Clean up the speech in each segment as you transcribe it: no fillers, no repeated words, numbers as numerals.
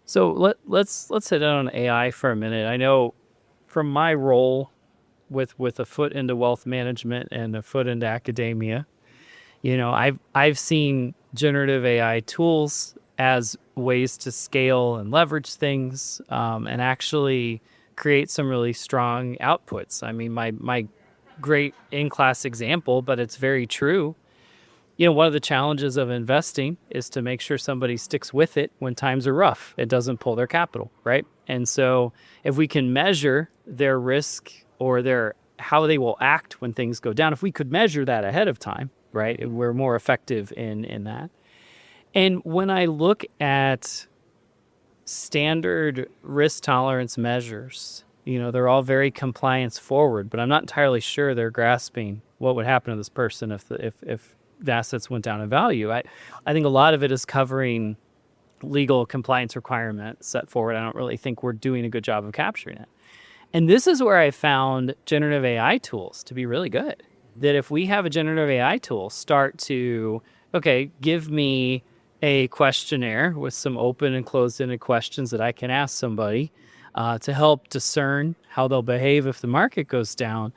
So let's hit on AI for a minute. I know from my role with a foot into wealth management and a foot into academia, I've seen generative AI tools as ways to scale and leverage things, and actually create some really strong outputs. I mean, my great in class example, but it's very true. One of the challenges of investing is to make sure somebody sticks with it when times are rough. It doesn't pull their capital, right? And so if we can measure their risk or their how they will act when things go down, if we could measure that ahead of time, right? We're more effective in that. And when I look at standard risk tolerance measures, they're all very compliance forward, but I'm not entirely sure they're grasping what would happen to this person if the assets went down in value. I think a lot of it is covering legal compliance requirements set forward. I don't really think we're doing a good job of capturing it. And this is where I found generative AI tools to be really good. That if we have a generative AI tool start to, okay, give me a questionnaire with some open and closed-ended questions that I can ask somebody to help discern how they'll behave if the market goes down.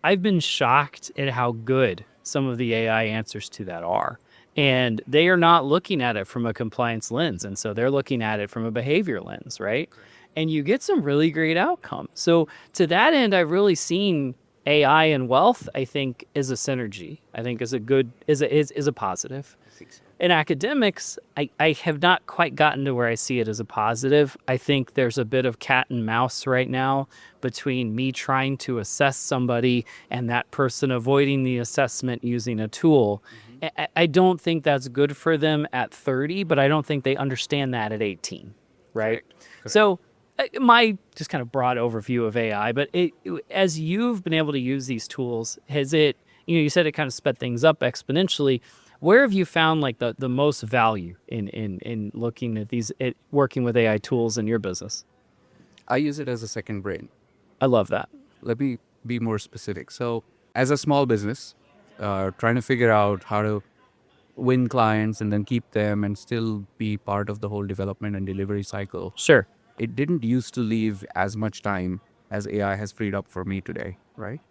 I've been shocked at how good some of the AI answers to that are. And they are not looking at it from a compliance lens. And so they're looking at it from a behavior lens, right? And you get some really great outcomes. So to that end, I've really seen AI and wealth, I think, is a synergy. I think is a positive. I think so. In academics, I have not quite gotten to where I see it as a positive. I think there's a bit of cat and mouse right now between me trying to assess somebody and that person avoiding the assessment using a tool. I don't think that's good for them at 30, but I don't think they understand that at 18, right? Correct. So my just kind of broad overview of AI, but as you've been able to use these tools, has it, you said it kind of sped things up exponentially. Where have you found like the most value in looking at working with AI tools in your business? I use it as a second brain. I love that. Let me be more specific. So, as a small business, trying to figure out how to win clients and then keep them and still be part of the whole development and delivery cycle, Sure. it didn't used to leave as much time as AI has freed up for me today, right?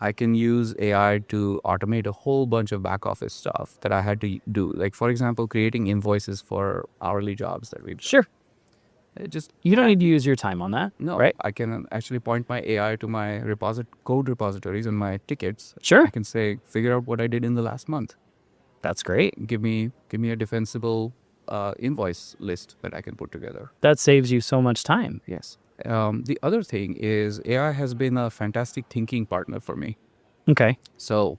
I can use AI to automate a whole bunch of back office stuff that I had to do. Like, for example, creating invoices for hourly jobs that we've done. Sure. It just You don't need to use your time on that. No, right? I can actually point my AI to my code repositories and my tickets. Sure. I can say, figure out what I did in the last month. That's great. Give me a defensible invoice list that I can put together. That saves you so much time. Yes. The other thing is AI has been a fantastic thinking partner for me. Okay. So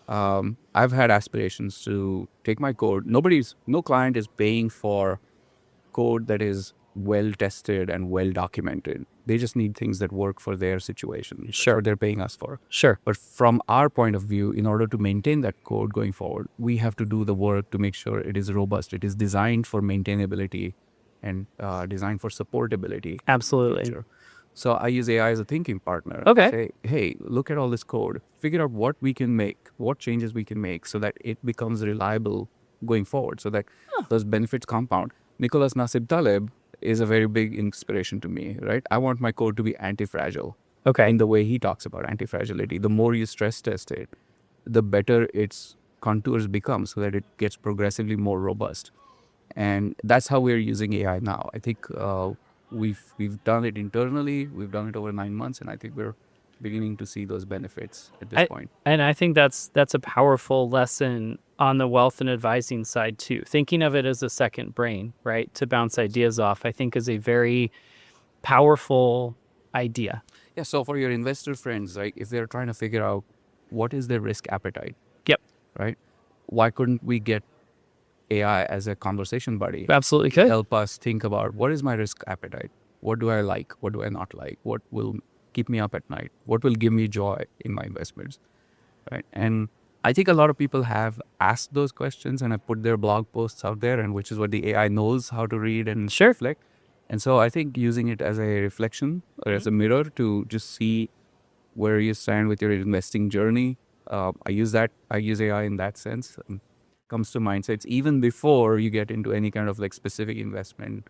I've had aspirations to take my code. No client is paying for code that is well tested and well documented. They just need things that work for their situation. Sure. That's what they're paying us for. Sure. But from our point of view, in order to maintain that code going forward, we have to do the work to make sure it is robust. It is designed for maintainability and designed for supportability. Absolutely. So I use AI as a thinking partner. Okay. Say, hey, look at all this code. Figure out what we can make, what changes we can make so that it becomes reliable going forward, so that those benefits compound. Nicholas Nasib Taleb is a very big inspiration to me, right? I want my code to be anti-fragile. Okay. In the way he talks about anti-fragility. The more you stress test it, the better its contours become so that it gets progressively more robust. And that's how we're using AI now. I think we've done it internally. We've done it over 9 months, and I think we're beginning to see those benefits at this point. And I think that's a powerful lesson on the wealth and advising side too. Thinking of it as a second brain, right, to bounce ideas off, I think is a very powerful idea. Yeah, so for your investor friends, right, if they're trying to figure out what is their risk appetite, Yep. right, why couldn't we get AI as a conversation buddy? Absolutely could. Help us think about what is my risk appetite? What do I like? What do I not like? What will keep me up at night? What will give me joy in my investments? Right. And I think a lot of people have asked those questions and have put their blog posts out there, and which is what the AI knows how to read and reflect. And so I think using it as a reflection or as a mirror to just see where you stand with your investing journey, I use AI in that sense. comes to mind. So it's even before you get into any kind of like specific investment